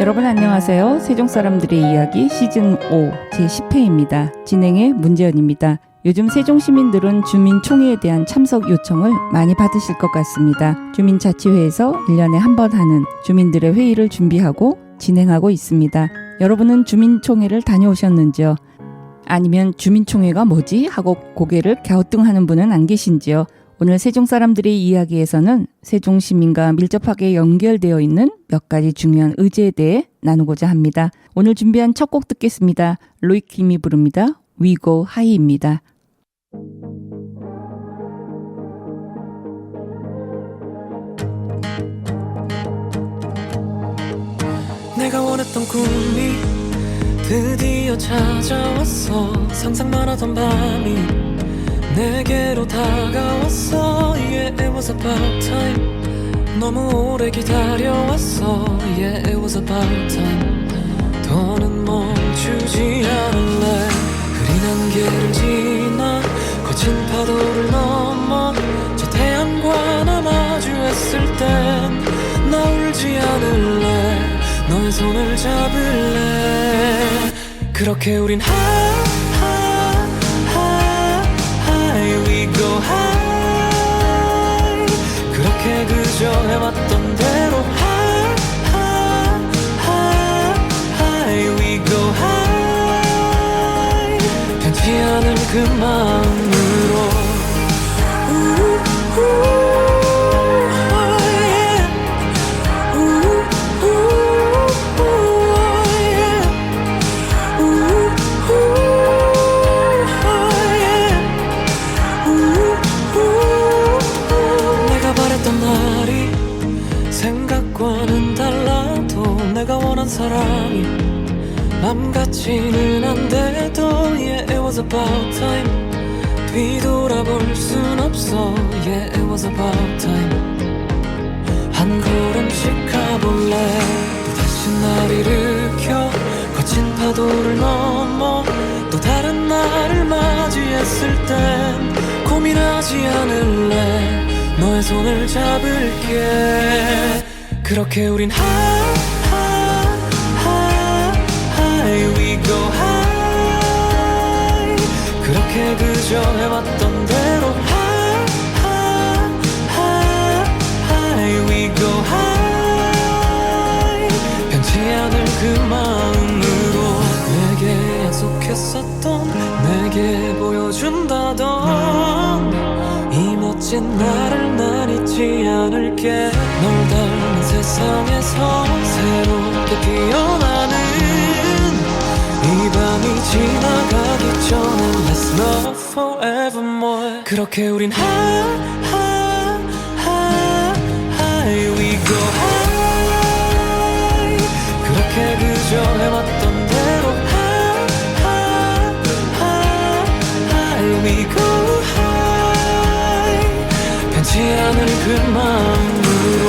여러분 안녕하세요. 세종사람들의 이야기 시즌5 제10회입니다. 진행의 문재현입니다. 요즘 세종 시민들은 주민총회에 대한 참석 요청을 많이 받으실 것 같습니다. 주민자치회에서 1년에 한 번 하는 주민들의 회의를 준비하고 진행하고 있습니다. 여러분은 주민총회를 다녀오셨는지요? 아니면 주민총회가 뭐지? 하고 고개를 갸우뚱하는 분은 안 계신지요? 오늘 세종사람들의 이야기에서는 세종시민과 밀접하게 연결되어 있는 몇 가지 중요한 의제에 대해 나누고자 합니다. 오늘 준비한 첫 곡 듣겠습니다. 로이킴이 부릅니다. We Go High입니다. 내가 원했던 꿈이 드디어 찾아왔어. 상상만 하던 밤이 내게로 다가왔어. Yeah, it was about time. 너무 오래 기다려왔어. Yeah, it was about time. 더는 멈추지 않을래. 흐린 안개를 지나 거친 파도를 넘어 저 태양과 나 마주했을 땐 나 울지 않을래. 너의 손을 잡을래. 그렇게 우린 We go high. 그렇게 그저 해왔던 대로 We go high. 변치 않을 그 마음으로 생각과는 달라도 내가 원한 사람이 맘 같지는 않대도 Yeah, it was about time. 뒤돌아볼 순 없어. Yeah, it was about time. 한 걸음씩 가볼래. 또다시 날 일으켜 거친 파도를 넘어 또 다른 나를 맞이했을 땐 고민하지 않을래. 너의 손을 잡을게. 그렇게 우린 We go high. 그렇게 그저 해왔던 대로 We go high. 변치 않을 그 마음으로 내게 약속했었던 내게 보여준다던 이 멋진 나를 난 잊지 않을게. 널 닮은 세상에서 새롭게 피어나는 이 밤이 지나가기 전에 Let's love forevermore. 그렇게 우린 We go high. 그렇게 그저 해왔던 대로 We go high. 변치 않을 그 마음으로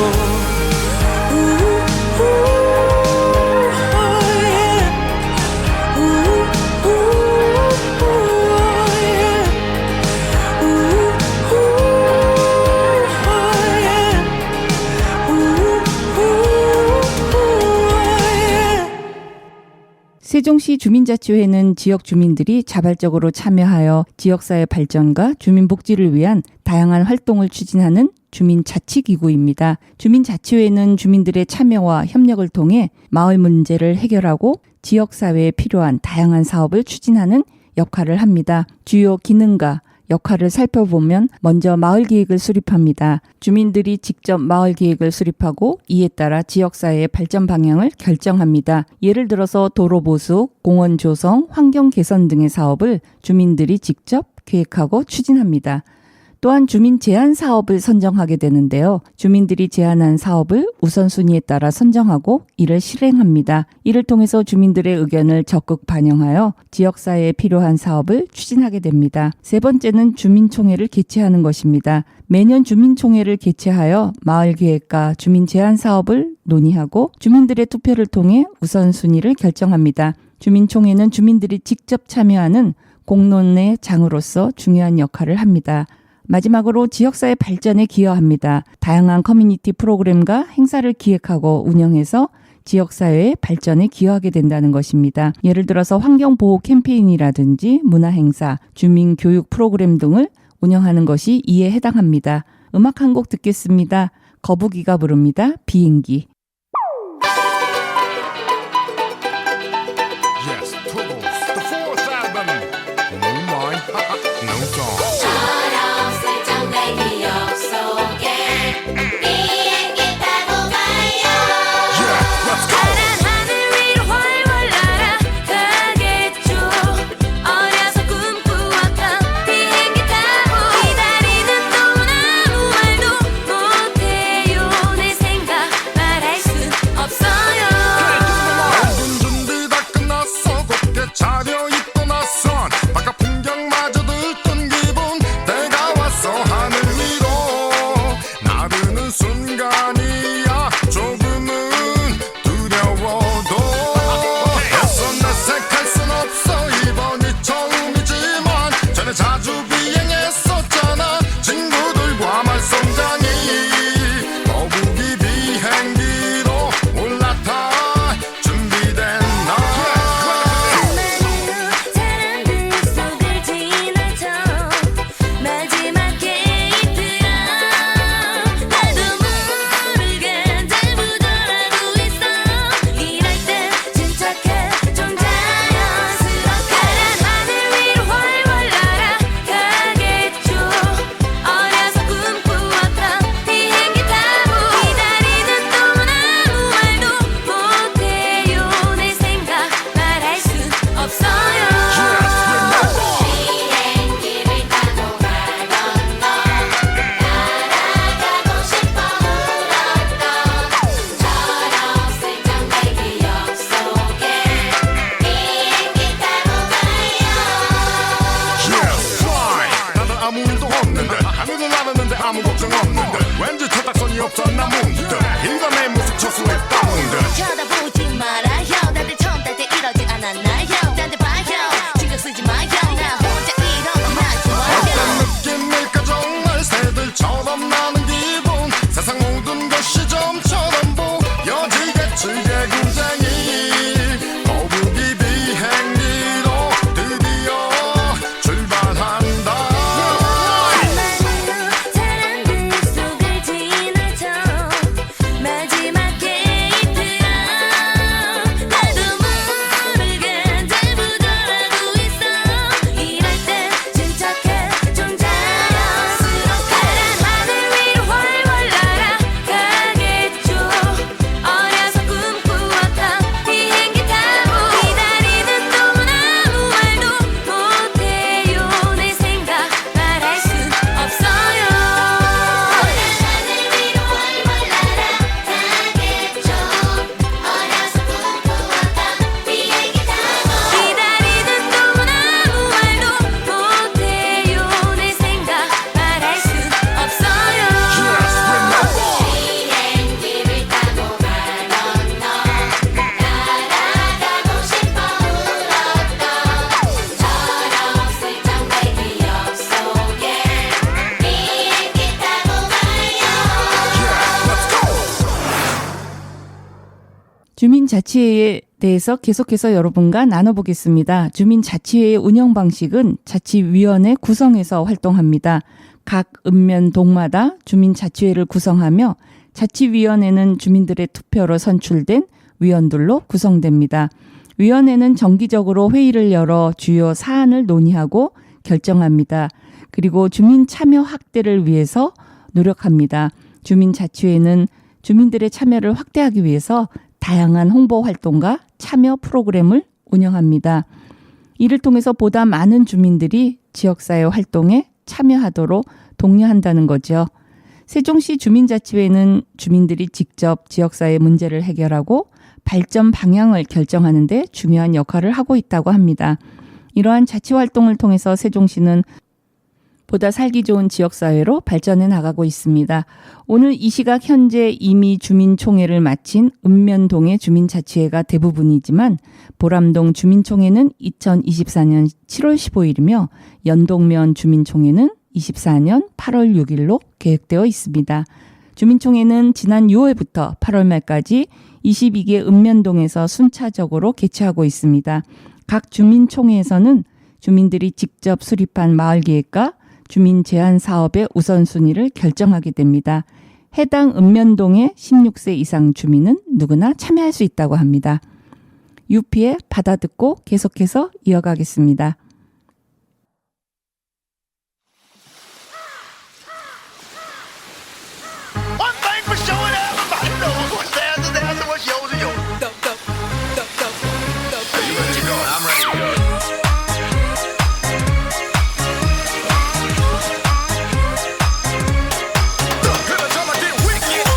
세종시 주민자치회는 지역 주민들이 자발적으로 참여하여 지역사회 발전과 주민복지를 위한 다양한 활동을 추진하는 주민자치기구입니다. 주민자치회는 주민들의 참여와 협력을 통해 마을 문제를 해결하고 지역사회에 필요한 다양한 사업을 추진하는 역할을 합니다. 주요 기능과 역할을 살펴보면 먼저 마을계획을 수립합니다. 주민들이 직접 마을계획을 수립하고 이에 따라 지역사회의 발전 방향을 결정합니다. 예를 들어서 도로 보수, 공원 조성, 환경 개선 등의 사업을 주민들이 직접 계획하고 추진합니다. 또한 주민 제안 사업을 선정하게 되는데요. 주민들이 제안한 사업을 우선순위에 따라 선정하고 이를 실행합니다. 이를 통해서 주민들의 의견을 적극 반영하여 지역사회에 필요한 사업을 추진하게 됩니다. 세 번째는 주민총회를 개최하는 것입니다. 매년 주민총회를 개최하여 마을계획과 주민 제안 사업을 논의하고 주민들의 투표를 통해 우선순위를 결정합니다. 주민총회는 주민들이 직접 참여하는 공론의 장으로서 중요한 역할을 합니다. 마지막으로 지역사회 발전에 기여합니다. 다양한 커뮤니티 프로그램과 행사를 기획하고 운영해서 지역사회의 발전에 기여하게 된다는 것입니다. 예를 들어서 환경보호 캠페인이라든지 문화행사, 주민교육 프로그램 등을 운영하는 것이 이에 해당합니다. 음악 한 곡 듣겠습니다. 거북이가 부릅니다. 비행기. Yes, Toodles, the fourth album. No mind, no song. 저런 슬쩍 내 기억 속에 비행기 타고 가요. Yeah, let's go. 파란 하늘 위로 훨훨 날아가겠죠. 어려서 꿈꾸었던 비행기 타고 기다리는 동안 아무 말도 못해요. 내 생각 말할 순 없어요. 모든 준비 다 끝났어. 곧게 차려입고 나선 바깥 풍경마저 들뜬 기분. 때가 왔어 하늘 위로 나르는 순간이야. 조금은 두려워도 애써 내색할 순 없어. 이번이 처음이지만 전에 자주 비행했었잖아. 친구들과 말썽장이 거북이 비행기로 올라타 준비된 날. 수많은 사람들 속을 지나쳐 마지막 게이트야. 나도 모르게 잘 부절하고 있어. 이럴 때 침착해 좀 자연스럽게. 파란 하늘 위로 훨훨 날아가겠죠. 어려서 꿈꾸었던 비행기 타고 기다리는 동안 아무 말도 못해요. 내 생각 말할 순 없어요. 비행기를 타고 가던 너 날아가고 싶어 울었던 저런 슬쩍 내 기억 속에 비행기 타고 가요. Yes, fly. 나는 아무 일도 없는데 하늘을 나르는데 아무 걱정 없는데 왠지 철딱선이 없었나 문득 이건 내 모습 처수의 다운드. 쳐다보지 말아요. 다들 처음 딸 때 이러지 않았나요? 딴데 봐요. 신경 쓰지 마요. 나 혼자 이러고만 좋아요. 어떤 느낌일까 정말 새들처럼 나는 기분. 세상 모든 것이 점처럼 보여지겠지. 개구쟁이 거북이 비행기로 드디어 출발한다. 수많은 사람들 속을 지나쳐 마지막 게이트야. 나도 모르게 잘 부절하고 있어. 이럴 때 침착해 좀 자연스럽게. 파란 하늘 위로 훨훨 날아가겠죠. 어려서 꿈꾸었던 비행기 타고 기다리는 동안 아무 말도 못해요. 내 생각 말할 순 없어요. 하늘 위로 훨훨 날아가겠죠. 어려서 꿈꾸었던 비행기 타고 기다리는 동안 아무 말도 못해요. 내 생각 말할 순 없어요. 비행기를 타고 가던 너 날아가고 싶어 울었던 저런 슬쩍 내 기억 속에 비행기 타고 가요. 주민자치회에 대해서 계속해서 여러분과 나눠보겠습니다. 주민자치회의 운영 방식은 자치위원회 구성에서 활동합니다. 각 읍면동마다 주민자치회를 구성하며 자치위원회는 주민들의 투표로 선출된 위원들로 구성됩니다. 위원회는 정기적으로 회의를 열어 주요 사안을 논의하고 결정합니다. 그리고 주민 참여 확대를 위해서 노력합니다. 주민자치회는 주민들의 참여를 확대하기 위해서 다양한 홍보 활동과 참여 프로그램을 운영합니다. 이를 통해서 보다 많은 주민들이 지역사회 활동에 참여하도록 독려한다는 거죠. 세종시 주민자치회는 주민들이 직접 지역사회 문제를 해결하고 발전 방향을 결정하는 데 중요한 역할을 하고 있다고 합니다. 이러한 자치활동을 통해서 세종시는 보다 살기 좋은 지역사회로 발전해 나가고 있습니다. 오늘 이 시각 현재 이미 주민총회를 마친 읍면동의 주민자치회가 대부분이지만 보람동 주민총회는 2024년 7월 15일이며 연동면 주민총회는 24년 8월 6일로 계획되어 있습니다. 주민총회는 지난 6월부터 8월 말까지 22개 읍면동에서 순차적으로 개최하고 있습니다. 각 주민총회에서는 주민들이 직접 수립한 마을계획과 주민 제한 사업의 우선순위를 결정하게 됩니다. 해당 읍면동의 16세 이상 주민은 누구나 참여할 수 있다고 합니다. 유피의 받아듣고 계속해서 이어가겠습니다. One thing for sure, everybody knows what's theirs is theirs and what's yours is yours. You ready to go? I'm ready to go. Look, every time I get wicked.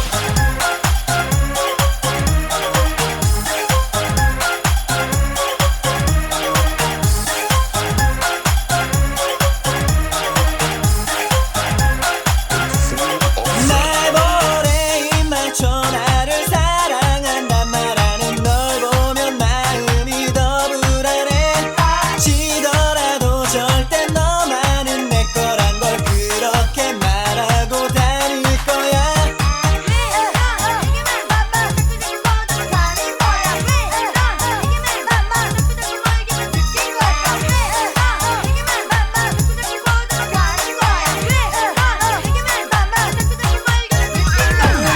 날 보내 입 맞춰 나를 사랑한단 말하는 널 보면 마음이 더 불안해 지더라도 절대 너만은 내 거란 걸 그렇게 말하고 다닐 거야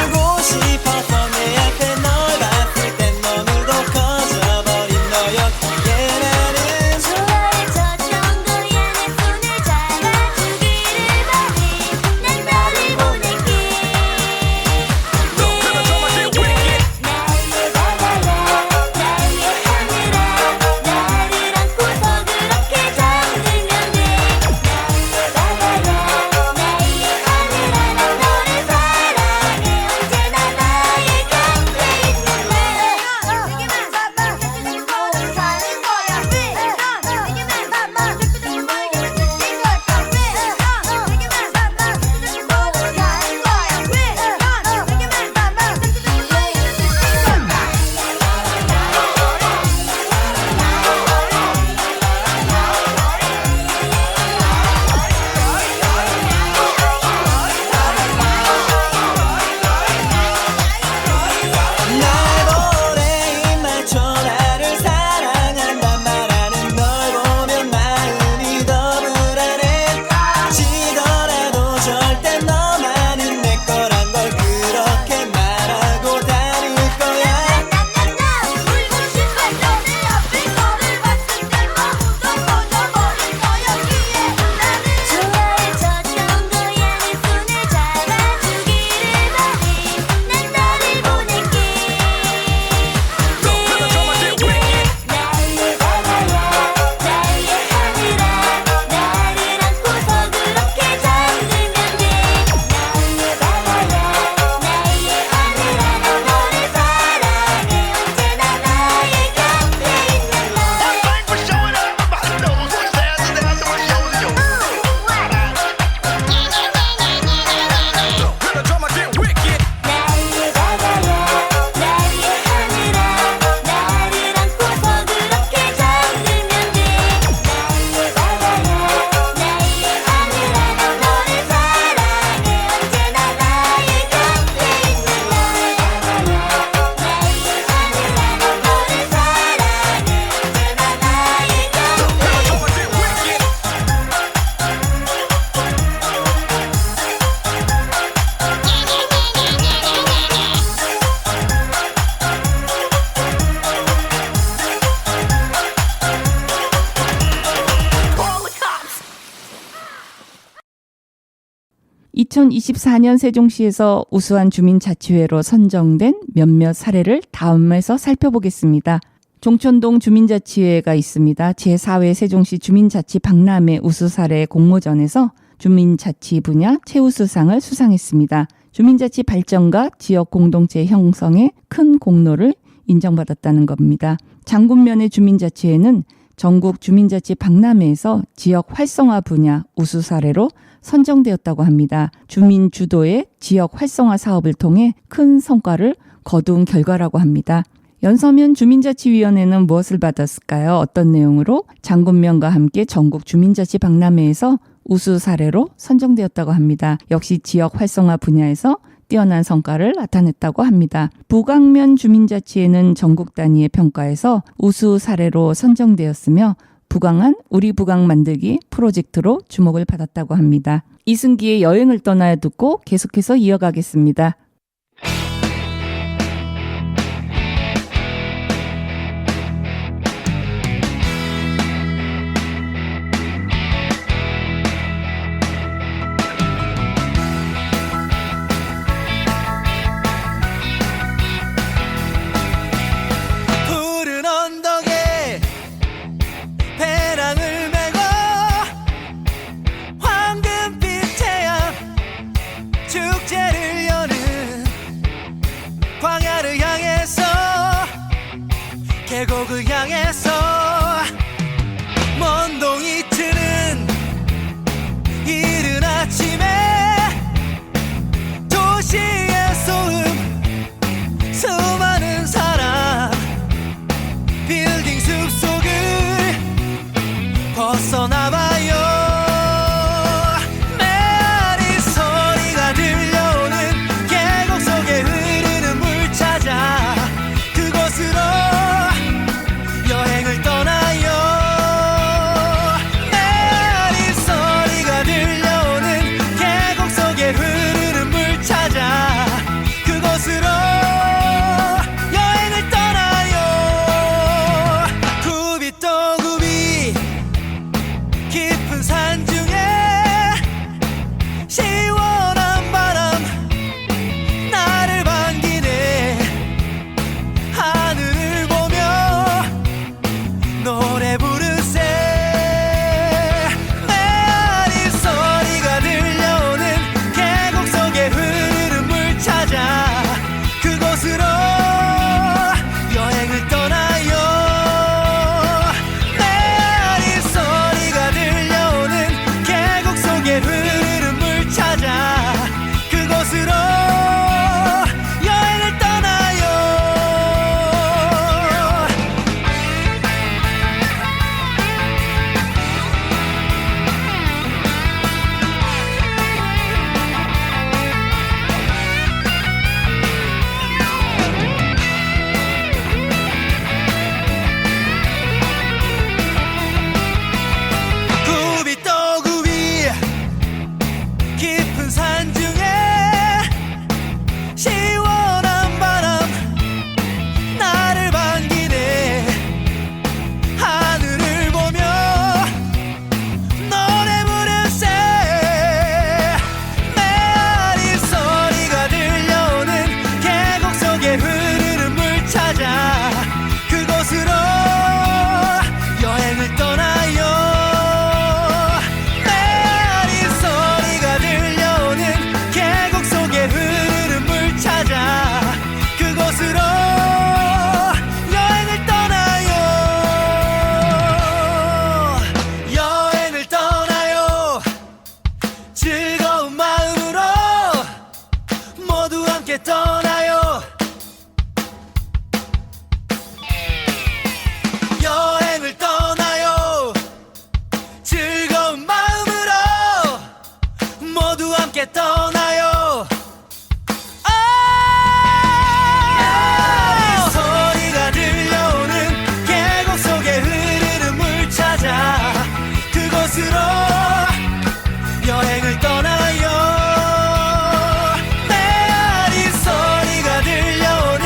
울고 싶어서 내 앞에 널 봤을 땐 너무도 커져버린 너였기에 나는 좋아해줬던 거야 내 손을 잡아주기를 바래 난 너를 보낼게 Look, every time I get wicked. 나의 바다야 나의 하늘아 나를 안고서 그렇게 잠들면 돼 나의 바다야 나의 하늘아 난 너를 사랑해 언제나 나의 곁에 있는 날 내게만 봐봐 내게만 가는 거야 내게만 봐봐 내게만 느낀 걸까 내게만 봐봐 내게만 가는 거야 내게만 봐봐 날 보내 입 맞춰 나를 사랑한단 말하는 널 보면 마음이 더 불안해 지더라도 절대 너만은 내 거란 걸 그렇게 말하고 다닐 거야 나나나 울고 싶어 너네 앞에 너를 봤을 때 너무도 꺼져버린 너였기에 나는 좋아해줬던 거야 내 손을 잡아주기를 바래 난 너를 보낼게 Look, every time I get wicked. 나의 바다야 나의 하늘아 나를 안고서 그렇게 잠들면 돼 나의 바다야 나의 하늘아 난 너를 사랑해 언제나 나의 곁에 있는 One thing for sure, everybody knows what's theirs is theirs and what's yours is yours. Look, every time I get wicked. 나의 바다야 나의 하늘아 나를 안고서 그렇게 잠들면 돼 나의 바다야 나의 하늘아 난 너를 사랑해 언제나 나의 곁에 있는 날 바다야 나의 하늘아 난 너를 사랑해 언제나 나의 곁에 Every time I get wicked. Call the cops. 2024년 세종시에서 우수한 주민자치회로 선정된 몇몇 사례를 다음에서 살펴보겠습니다. 종촌동 주민자치회가 있습니다. 제4회 세종시 주민자치 박람회 우수 사례 공모전에서 주민자치 분야 최우수상을 수상했습니다. 주민자치 발전과 지역 공동체 형성에 큰 공로를 인정받았다는 겁니다. 장군면의 주민자치회는 전국 주민자치 박람회에서 지역 활성화 분야 우수 사례로 선정되었다고 합니다. 주민 주도의 지역 활성화 사업을 통해 큰 성과를 거둔 결과라고 합니다. 연서면 주민자치위원회는 무엇을 받았을까요? 어떤 내용으로? 장군면과 함께 전국 주민자치 박람회에서 우수 사례로 선정되었다고 합니다. 역시 지역 활성화 분야에서 뛰어난 성과를 나타냈다고 합니다. 북악면 주민자치회는 전국 단위의 평가에서 우수 사례로 선정되었으며 북악한 우리 북악 만들기 프로젝트로 주목을 받았다고 합니다. 이승기의 여행을 떠나야 듣고 계속해서 이어가겠습니다. 푸른 언덕에 배낭을 메고 황금빛 태양 축제를 여는 광야를 향해서 계곡을 향해서 먼동이 트는 이른 아침에 도시의 소음 수많은 사람 빌딩 숲속을 벗어나봐요. 메아리 소리가 들려오는 계곡 속에 흐르는 물 찾아 그곳으로 여행을 떠나요. 메아리 소리가 들려오는 계곡 속에 흐르는 물 찾아 그곳으로 여행을 떠나요. 굽이 또 굽이 깊은 산 중에 시원한 바람 나를 반기네. 하늘을 보며 노래 부르세. 메아리 소리가 들려오는 계곡 속에 흐르는 물 찾아 그곳으로 여행을 떠나요. 메아리 소리가 들려오는 계곡 속에 흐르는 물 찾아 그곳으로 여행을 떠나요. 굽이 또 굽이 깊은 산 중에 시원한 바람 나를 반기네. 하늘을 보며 노래 부르세. 메아리 소리가 들려오는 계곡 속에 흐르는 물 찾아 그곳으로 여행을 떠나요. 메아리 소리가 들려오는 계곡 속에 흐르는 물 찾아 그곳으로 여행을 떠나요. 여행을 떠나요. 즐거운 마음으로 모두 함께 떠나요. 여행을 떠나요. 즐거운 마음으로 모두 함께 떠나요. 아! 소리가 들려오는 계곡 속에 흐르는 물 찾아 그곳으로 여행을 떠나요. 메아리 소리가 들려오는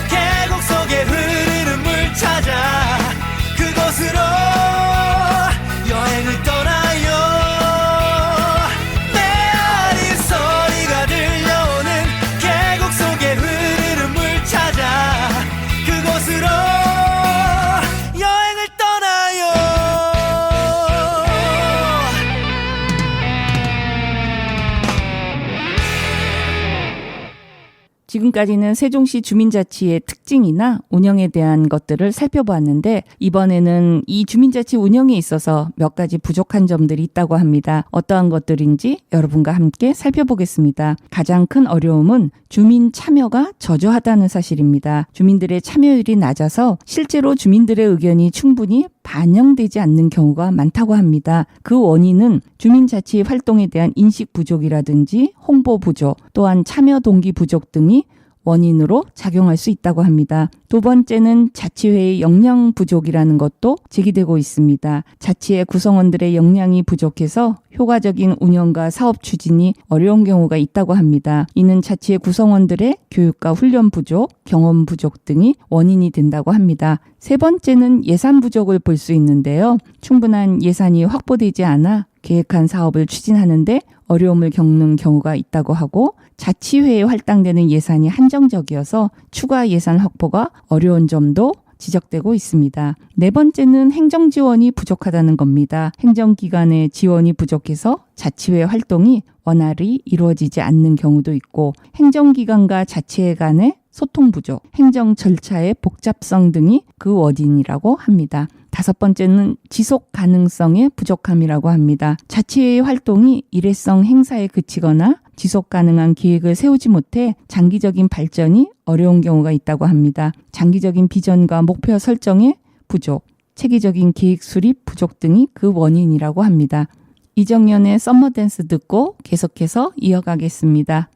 계곡 속에 흐르는 물 찾아 그곳으로 여행을 떠나요. 메아리 소리가 들려오는 계곡 속에 흐르는 물 찾아 그곳으로 여행을 떠나요. 지금까지는 세종시 주민자치의 특징이나 운영에 대한 것들을 살펴보았는데 이번에는 이 주민자치 운영에 있어서 몇 가지 부족한 점들이 있다고 합니다. 어떠한 것들인지 여러분과 함께 살펴보겠습니다. 가장 큰 어려움은 주민 참여가 저조하다는 사실입니다. 주민들의 참여율이 낮아서 실제로 주민들의 의견이 충분히 반영되지 않는 경우가 많다고 합니다. 그 원인은 주민자치 활동에 대한 인식 부족이라든지 홍보 부족, 또한 참여 동기 부족 등이 원인으로 작용할 수 있다고 합니다. 두 번째는 자치회의 역량 부족이라는 것도 제기되고 있습니다. 자치회 구성원들의 역량이 부족해서 효과적인 운영과 사업 추진이 어려운 경우가 있다고 합니다. 이는 자치회 구성원들의 교육과 훈련 부족, 경험 부족 등이 원인이 된다고 합니다. 세 번째는 예산 부족을 볼 수 있는데요. 충분한 예산이 확보되지 않아 계획한 사업을 추진하는데 어려움을 겪는 경우가 있다고 하고, 자치회에 할당되는 예산이 한정적이어서 추가 예산 확보가 어려운 점도 지적되고 있습니다. 네 번째는 행정 지원이 부족하다는 겁니다. 행정기관의 지원이 부족해서 자치회 활동이 원활히 이루어지지 않는 경우도 있고, 행정기관과 자치회 간의 소통 부족, 행정 절차의 복잡성 등이 그 원인이라고 합니다. 다섯 번째는 지속 가능성의 부족함이라고 합니다. 자치회의 활동이 일회성 행사에 그치거나 지속 가능한 계획을 세우지 못해 장기적인 발전이 어려운 경우가 있다고 합니다. 장기적인 비전과 목표 설정의 부족, 체계적인 계획 수립 부족 등이 그 원인이라고 합니다. 이정연의 썸머댄스 듣고 계속해서 이어가겠습니다.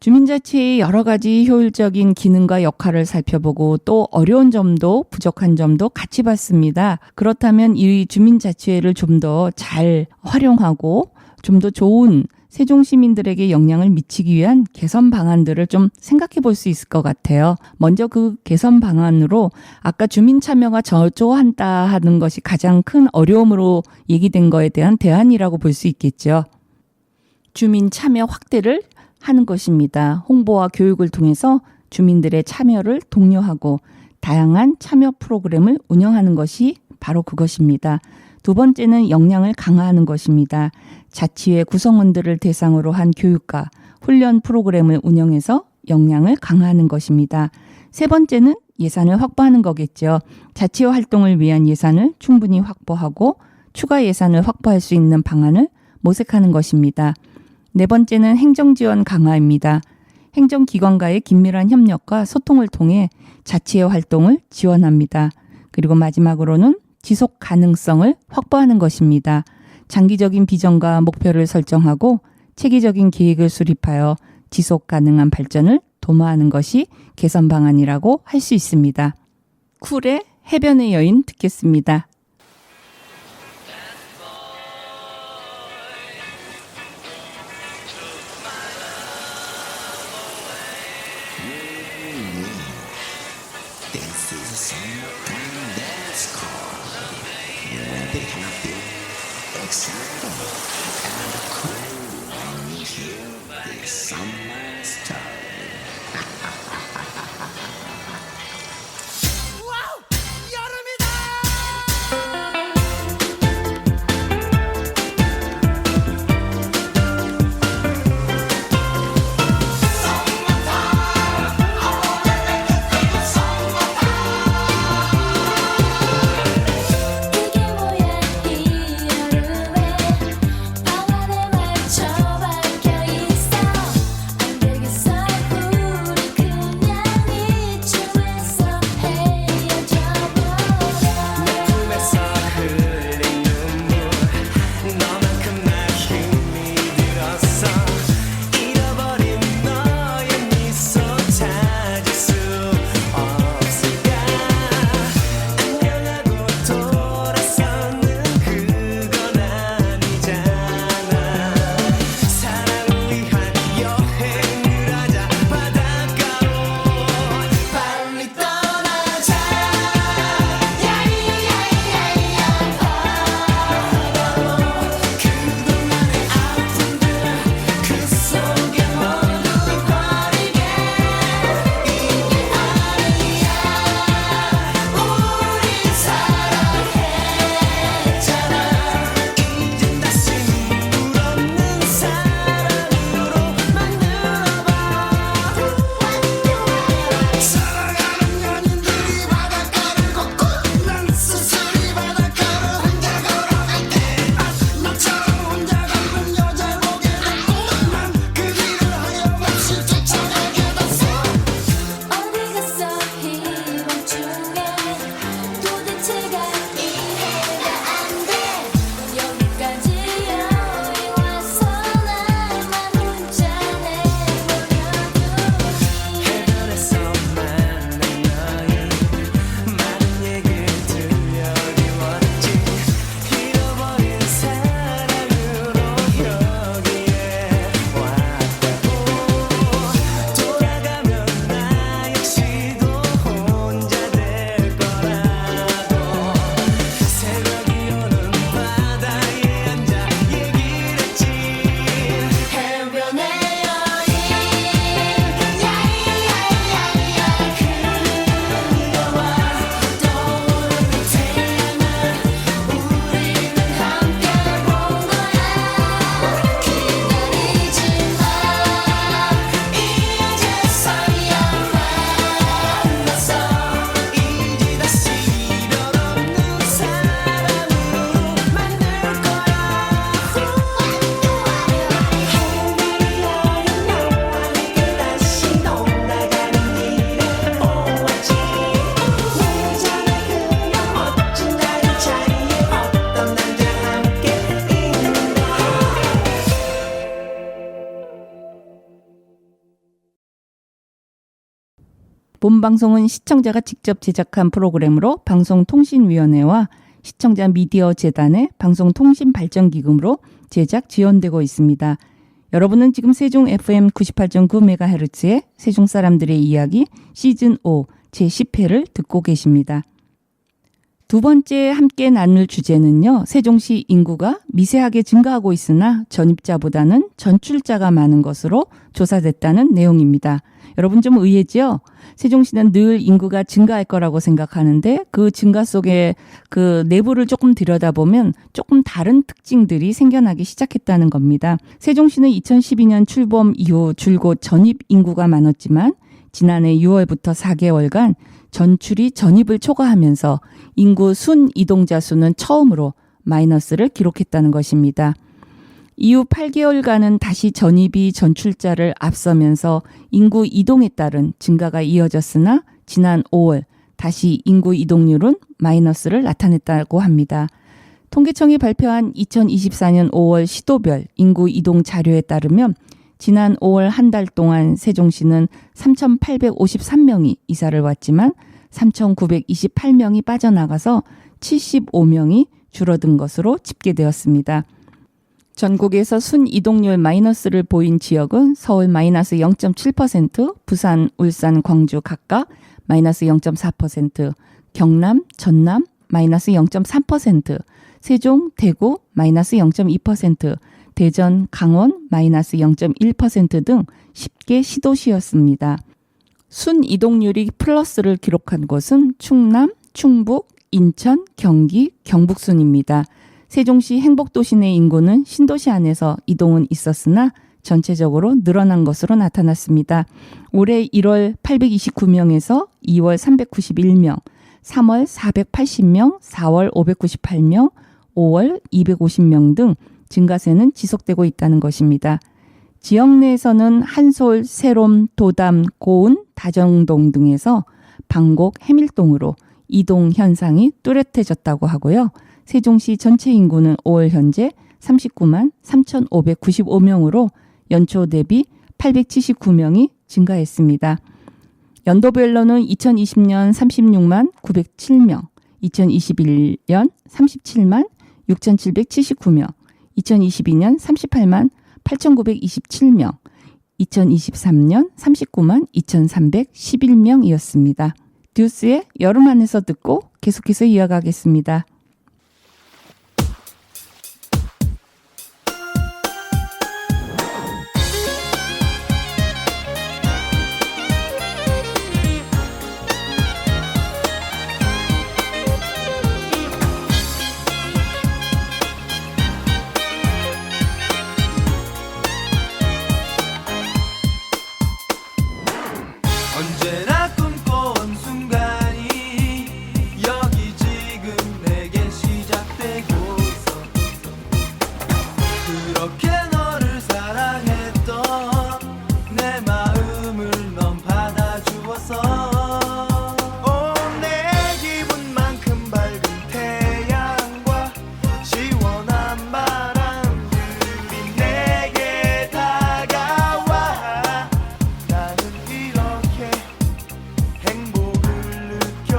주민자치의 여러 가지 효율적인 기능과 역할을 살펴보고 또 어려운 점도 부족한 점도 같이 봤습니다. 그렇다면 이 주민자치회를 좀 더 잘 활용하고 좀 더 좋은 세종 시민들에게 영향을 미치기 위한 개선 방안들을 좀 생각해 볼 수 있을 것 같아요. 먼저 그 개선 방안으로 아까 주민 참여가 저조한다 하는 것이 가장 큰 어려움으로 얘기된 거에 대한 대안이라고 볼 수 있겠죠. 주민 참여 확대를 하는 것입니다. 홍보와 교육을 통해서 주민들의 참여를 독려하고 다양한 참여 프로그램을 운영하는 것이 바로 그것입니다. 두 번째는 역량을 강화하는 것입니다. 자치회 구성원들을 대상으로 한 교육과 훈련 프로그램을 운영해서 역량을 강화하는 것입니다. 세 번째는 예산을 확보하는 거겠죠. 자치회 활동을 위한 예산을 충분히 확보하고 추가 예산을 확보할 수 있는 방안을 모색하는 것입니다. 네 번째는 행정지원 강화입니다. 행정기관과의 긴밀한 협력과 소통을 통해 자치회 활동을 지원합니다. 그리고 마지막으로는 지속 가능성을 확보하는 것입니다. 장기적인 비전과 목표를 설정하고 체계적인 계획을 수립하여 지속 가능한 발전을 도모하는 것이 개선 방안이라고 할 수 있습니다. 쿨의 해변의 여인 듣겠습니다. This is a summertime dance call. Where they happy, excited, and cool when you hear the summer story. 와우! 여름이다! 그게 뭐야 이 여름에 방안에 맞춰 본 방송은 시청자가 직접 제작한 프로그램으로 방송통신위원회와 시청자 미디어 재단의 방송통신발전기금으로 제작 지원되고 있습니다. 여러분은 지금 세종 FM 98.9MHz의 세종 사람들의 이야기 시즌 5 제10회를 듣고 계십니다. 두 번째 함께 나눌 주제는요. 세종시 인구가 미세하게 증가하고 있으나 전입자보다는 전출자가 많은 것으로 조사됐다는 내용입니다. 여러분 좀 의외지요? 세종시는 늘 인구가 증가할 거라고 생각하는데 그 증가 속에 그 내부를 조금 들여다보면 조금 다른 특징들이 생겨나기 시작했다는 겁니다. 세종시는 2012년 출범 이후 줄곧 전입 인구가 많았지만 지난해 6월부터 4개월간 전출이 전입을 초과하면서 인구 순 이동자 수는 처음으로 마이너스를 기록했다는 것입니다. 이후 8개월간은 다시 전입이 전출자를 앞서면서 인구 이동에 따른 증가가 이어졌으나 지난 5월 다시 인구 이동률은 마이너스를 나타냈다고 합니다. 통계청이 발표한 2024년 5월 시도별 인구 이동 자료에 따르면 지난 5월 한 달 동안 세종시는 3,853명이 이사를 왔지만 3,928명이 빠져나가서 75명이 줄어든 것으로 집계되었습니다. 전국에서 순이동률 마이너스를 보인 지역은 서울 마이너스 0.7%, 부산, 울산, 광주 각각 마이너스 0.4%, 경남, 전남 마이너스 0.3%, 세종, 대구 마이너스 0.2%, 대전, 강원 마이너스 0.1% 등 10개 시도시였습니다. 순이동률이 플러스를 기록한 곳은 충남, 충북, 인천, 경기, 경북순입니다. 세종시 행복도시 내 인구는 신도시 안에서 이동은 있었으나 전체적으로 늘어난 것으로 나타났습니다. 올해 1월 829명에서 2월 391명, 3월 480명, 4월 598명, 5월 250명 등 증가세는 지속되고 있다는 것입니다. 지역 내에서는 한솔, 세롬, 도담, 고운, 다정동 등에서 방곡, 해밀동으로 이동 현상이 뚜렷해졌다고 하고요. 세종시 전체 인구는 5월 현재 39만 3,595명으로 연초 대비 879명이 증가했습니다. 연도별로는 2020년 36만 907명, 2021년 37만 6,779명, 2022년 38만 8,927명, 2023년 39만 2,311명이었습니다. 듀스의 여름 안에서 듣고 계속해서 이어가겠습니다. 언제나 꿈꿔온 순간이 여기 지금 내게 시작되고 있어. 그렇게 너를 사랑했던 내 마음을 넌 받아주었어. 내 기분만큼 밝은 태양과 시원한 바람들이 내게 다가와. 나는 이렇게 행복을 느껴.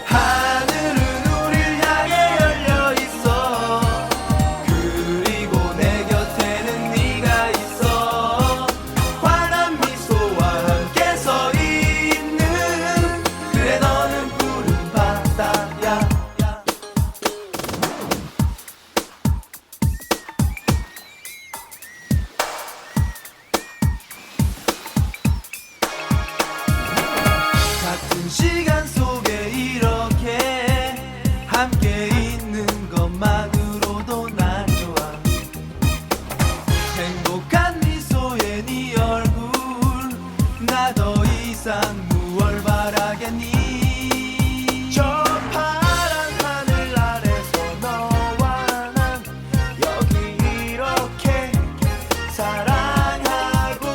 하늘은 우릴 향해 열려 있어. 그리고 내 곁에는 네가 있어. 환한 미소와 함께 서 있는 그래 너는 푸른 바다야. 같은 시간 속에 이렇게 함께 있는 것만으로도 난 좋아. 행복한 미소의 네 얼굴 나 더 이상 무얼 바라겠니. 저 파란 하늘 아래서 너와 난 여기 이렇게 사랑하고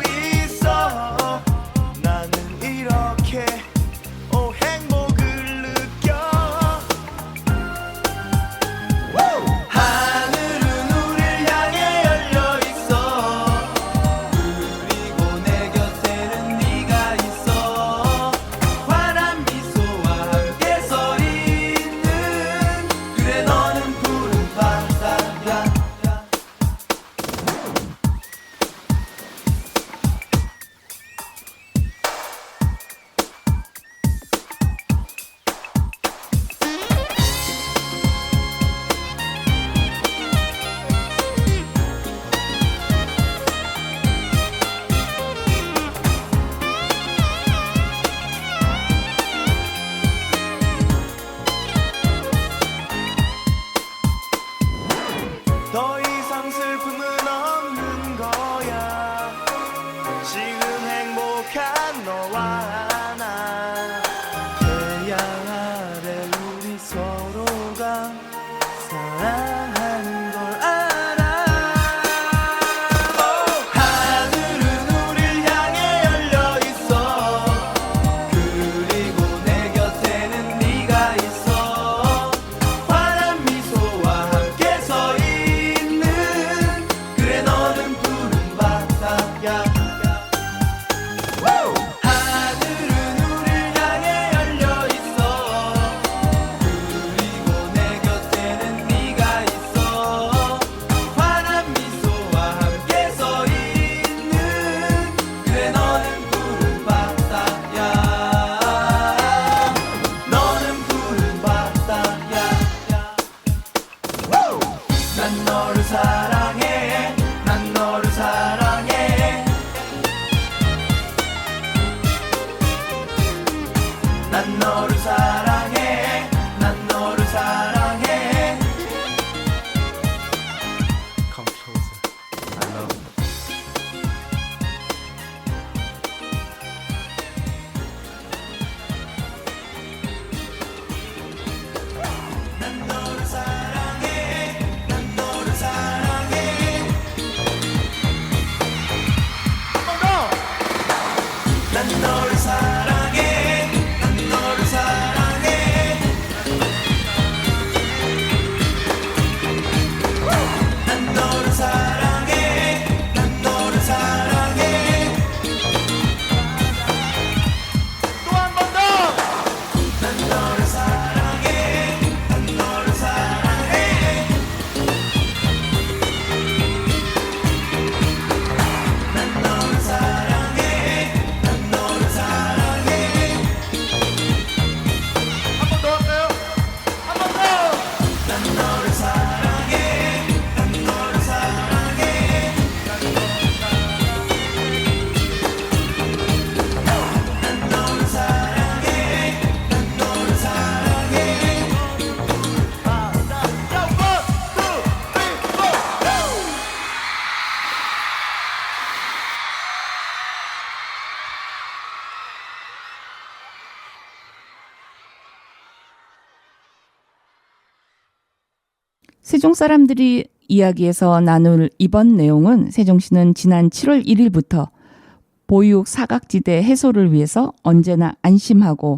있어. 나는 이렇게 행복을 느껴. 하늘은 우릴 향해 열려 있어. 그리고 내 난 너를 사랑해 난 너를 사랑해 Come closer I love you 난 너를 사랑해 난 너를 사랑해 난 너를 사랑해 난 너를 사랑해 난 너를 사랑해 난 너를 사랑해 또 한 번 더 난 너를 사랑해 난 너를 사랑해 난 너를 사랑해 난 너를 사랑해 한 번 더 할까요? 한 번 더! 난 너를 사랑해 난 너를 사랑해 난 너를 사랑해 난 너를 사랑해 자, 1, 2, 3, 4, go! 세종 사람들이 이야기에서 나눌 이번 내용은 세종시는 지난 7월 1일부터 보육 사각지대 해소를 위해서 언제나 안심하고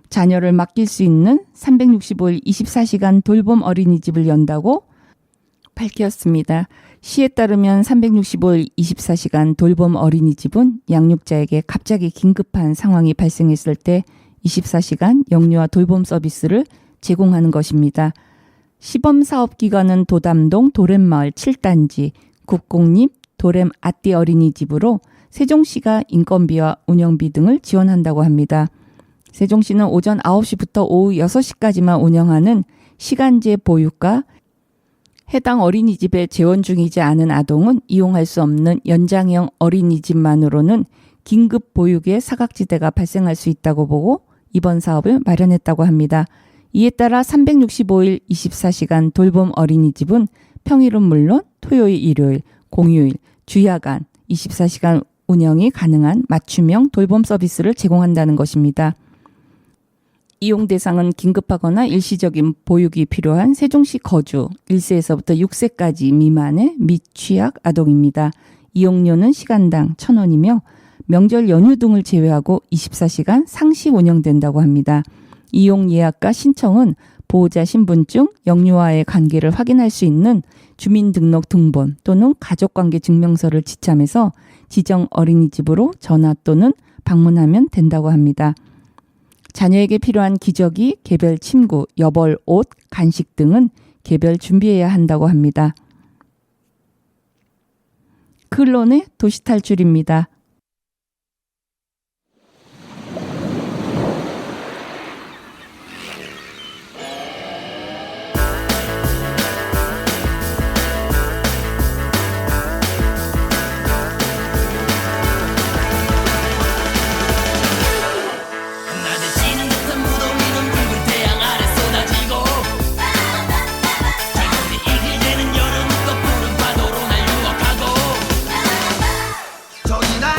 자녀를 맡길 수 있는 365일 24시간 돌봄 어린이집을 연다고 밝혔습니다. 시에 따르면 365일 24시간 돌봄 어린이집은 양육자에게 갑자기 긴급한 상황이 발생했을 때 24시간 영유아 돌봄 서비스를 제공하는 것입니다. 시범 사업 기관은 도담동 도렘마을 7단지 국공립 도렘 아띠 어린이집으로 세종시가 인건비와 운영비 등을 지원한다고 합니다. 세종시는 오전 9시부터 오후 6시까지만 운영하는 시간제 보육과 해당 어린이집에 재원 중이지 않은 아동은 이용할 수 없는 연장형 어린이집만으로는 긴급 보육의 사각지대가 발생할 수 있다고 보고 이번 사업을 마련했다고 합니다. 이에 따라 365일 24시간 돌봄 어린이집은 평일은 물론 토요일, 일요일, 공휴일, 주야간 24시간 운영이 가능한 맞춤형 돌봄 서비스를 제공한다는 것입니다. 이용 대상은 긴급하거나 일시적인 보육이 필요한 세종시 거주 1세에서부터 6세까지 미만의 미취학 아동입니다. 이용료는 시간당 1,000원이며 명절 연휴 등을 제외하고 24시간 상시 운영된다고 합니다. 이용 예약과 신청은 보호자 신분증, 영유아의 관계를 확인할 수 있는 주민등록 등본 또는 가족관계 증명서를 지참해서 지정 어린이집으로 전화 또는 방문하면 된다고 합니다. 자녀에게 필요한 기저귀, 개별 침구, 여벌 옷, 간식 등은 개별 준비해야 한다고 합니다. 클론의 도시탈출입니다. 낮에 지는 듯한 무더위는 붉은 태양 아래 쏟아지고 자연이 이글대는 여름 또 푸른 파도로 날 유혹하고 저기 나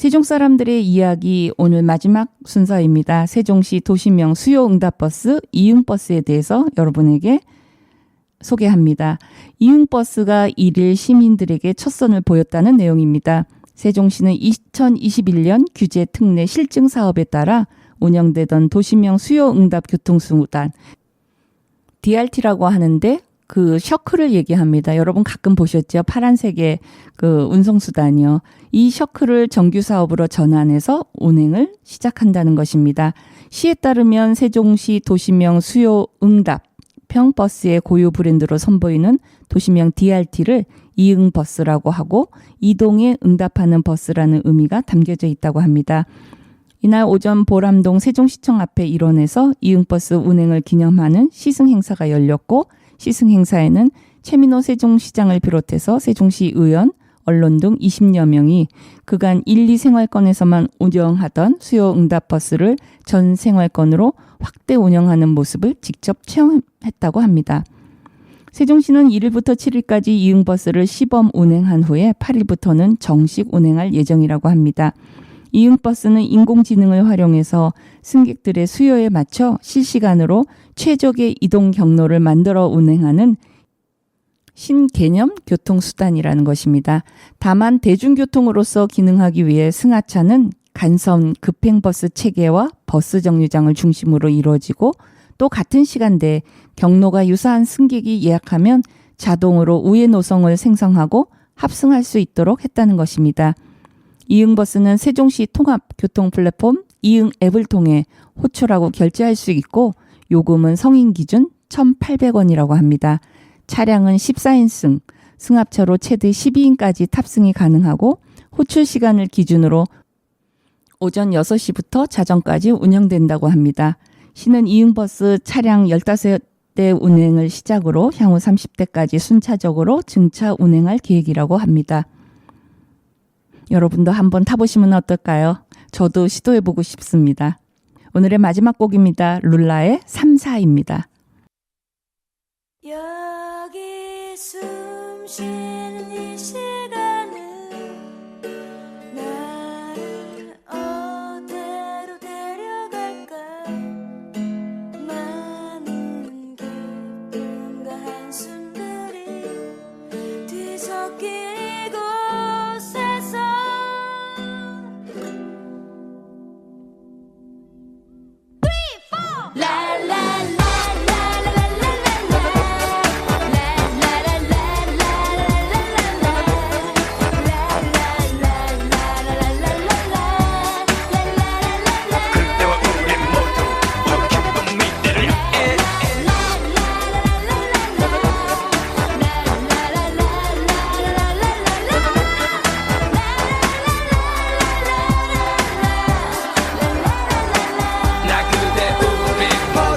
세종 사람들의 이야기 오늘 마지막 순서입니다. 세종시 도시명 수요응답버스 이응버스에 대해서 여러분에게 소개합니다. 이응버스가 1일 시민들에게 첫 선을 보였다는 내용입니다. 세종시는 2021년 규제 특례 실증 사업에 따라 운영되던 도시명 수요응답 교통수단 DRT라고 하는데 그 셔클을 얘기합니다. 여러분 가끔 보셨죠? 파란색의 그 운송수단이요. 이 셔클을 정규 사업으로 전환해서 운행을 시작한다는 것입니다. 시에 따르면 세종시 도시명 수요응답 평버스의 고유 브랜드로 선보이는 도시명 DRT를 이응버스라고 하고 이동에 응답하는 버스라는 의미가 담겨져 있다고 합니다. 이날 오전 보람동 세종시청 앞에 일원에서 이응버스 운행을 기념하는 시승 행사가 열렸고 시승 행사에는 최민호 세종시장을 비롯해서 세종시 의원, 언론 등 20여 명이 그간 1, 2생활권에서만 운영하던 수요응답버스를 전 생활권으로 확대 운영하는 모습을 직접 체험했다고 합니다. 세종시는 1일부터 7일까지 이응버스를 시범 운행한 후에 8일부터는 정식 운행할 예정이라고 합니다. 이응버스는 인공지능을 활용해서 승객들의 수요에 맞춰 실시간으로 최적의 이동 경로를 만들어 운행하는 신개념 교통수단이라는 것입니다. 다만 대중교통으로서 기능하기 위해 승하차는 간선 급행버스 체계와 버스 정류장을 중심으로 이루어지고 또 같은 시간대에 경로가 유사한 승객이 예약하면 자동으로 우회 노선을 생성하고 합승할 수 있도록 했다는 것입니다. 이응버스는 세종시 통합교통 플랫폼 이응 앱을 통해 호출하고 결제할 수 있고 요금은 성인 기준 1,800원이라고 합니다. 차량은 14인승, 승합차로 최대 12인까지 탑승이 가능하고 호출 시간을 기준으로 오전 6시부터 자정까지 운영된다고 합니다. 시는 이응버스 차량 15대 운행을 시작으로 향후 30대까지 순차적으로 증차 운행할 계획이라고 합니다. 여러분도 한번 타보시면 어떨까요? 저도 시도해보고 싶습니다. 오늘의 마지막 곡입니다. 룰라의 3, 4입니다. 여기 숨 쉬는 이 시간은 나를 어디로 데려갈까 많은 기쁨과 한숨들이 뒤섞인 이곳에서 그때와 우리 모두 저 기쁜 미래를 향해 나 그대 우리 모두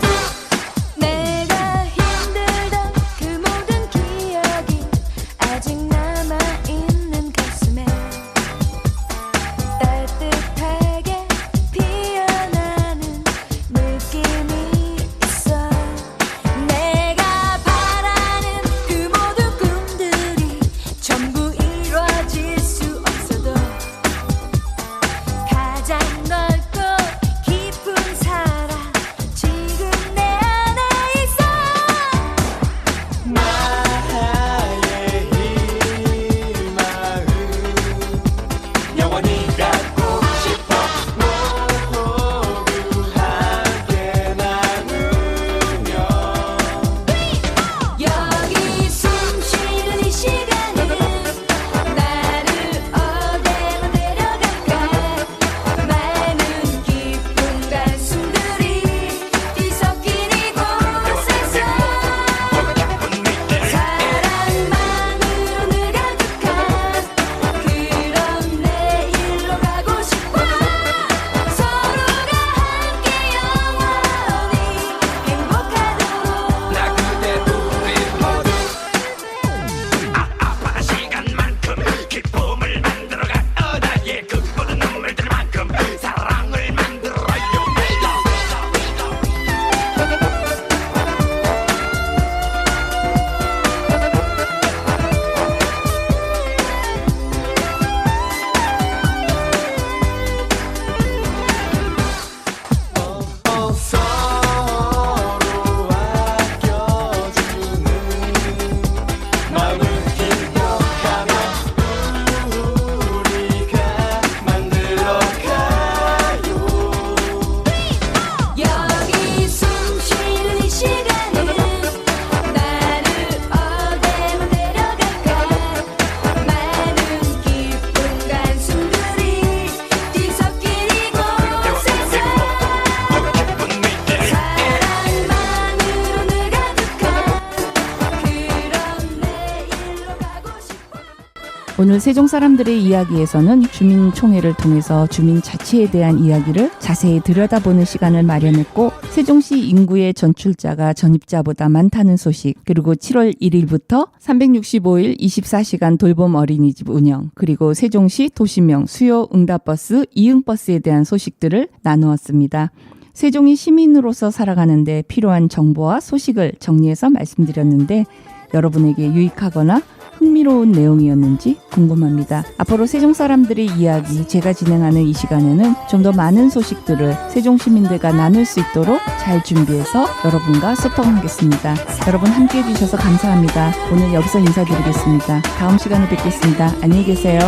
오늘 세종 사람들의 이야기에서는 주민총회를 통해서 주민자치에 대한 이야기를 자세히 들여다보는 시간을 마련했고 세종시 인구의 전출자가 전입자보다 많다는 소식, 그리고 7월 1일부터 365일 24시간 돌봄 어린이집 운영, 그리고 세종시 도시명 수요 응답버스, 이응버스에 대한 소식들을 나누었습니다. 세종이 시민으로서 살아가는데 필요한 정보와 소식을 정리해서 말씀드렸는데 여러분에게 유익하거나 흥미로운 내용이었는지 궁금합니다. 앞으로 세종 사람들의 이야기 제가 진행하는 이 시간에는 좀 더 많은 소식들을 세종 시민들과 나눌 수 있도록 잘 준비해서 여러분과 소통하겠습니다. 여러분 함께해 주셔서 감사합니다. 오늘 여기서 인사드리겠습니다. 다음 시간에 뵙겠습니다. 안녕히 계세요.